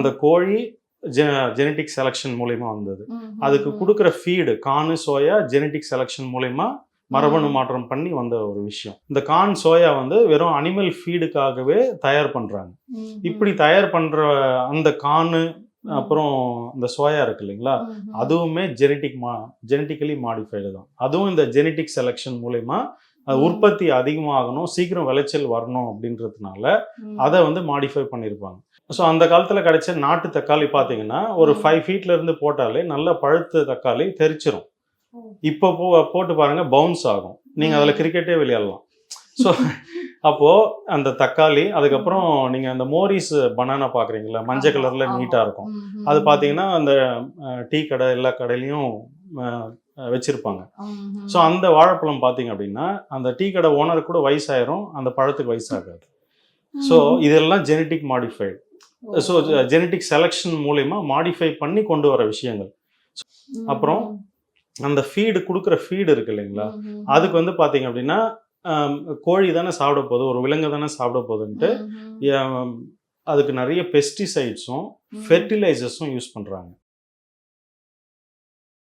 அந்த கோழி genetic selection மூலயமா வந்தது. அதுக்கு கொடுக்குற ஃபீடு கார்னு சோயா ஜெனட்டிக் செலெக்ஷன் மூலயமா மரபணு மாற்றம் பண்ணி வந்த ஒரு விஷயம். இந்த கார்ன் சோயா வந்து வெறும் அனிமல் ஃபீடுக்காகவே தயார் பண்றாங்க. இப்படி தயார் பண்ற அந்த கார்னு அப்புறம் இந்த சோயா இருக்கு இல்லைங்களா, அதுவுமே ஜெனட்டிக்கலி மாடிஃபைடு தான். அதுவும் இந்த ஜெனட்டிக் செலெக்ஷன் மூலயமா உற்பத்தி அதிகமாகணும், சீக்கிரம் விளைச்சல் வரணும் அப்படின்றதுனால அதை வந்து மாடிஃபை பண்ணியிருப்பாங்க. ஸோ அந்த காலத்தில் கிடைச்ச நாட்டு தக்காளி பார்த்தீங்கன்னா ஒரு 5 ஃபீட்ல இருந்து போட்டாலே நல்ல பழுத்த தக்காளி தெரிச்சிரும். இப்போ போட்டு பாருங்க பவுன்ஸ் ஆகும், நீங்கள் அதில் கிரிக்கெட்டே விளையாடலாம். ஸோ அப்போது அந்த தக்காளி, அதுக்கப்புறம் நீங்கள் அந்த மோரிஸ் பனானா பார்க்குறீங்களா, மஞ்சள் கலரில் நீட்டாக இருக்கும். அது பார்த்தீங்கன்னா அந்த டீ கடை எல்லா கடையிலையும் வச்சுருப்பாங்க. ஸோ அந்த வாழைப்பழம் பார்த்தீங்க அப்படின்னா அந்த டீ கடை ஓனருக்கு கூட வயசாயிரும், அந்த பழத்துக்கு வயசாகாது. ஸோ இதெல்லாம் genetic modified. So genetic selection மூலயமா மாடிஃபை பண்ணி கொண்டு வர விஷயங்கள். அப்புறம் அந்த ஃபீடு கொடுக்குற ஃபீடு இருக்கு இல்லைங்களா, அதுக்கு வந்து பார்த்தீங்க அப்படின்னா கோழி தானே சாப்பிட போகுது, ஒரு விலங்கு தானே சாப்பிட போகுதுன்ட்டு அதுக்கு நிறைய பெஸ்டிசைட்ஸும் ஃபெர்டிலைசர்ஸும் யூஸ் பண்ணுறாங்க.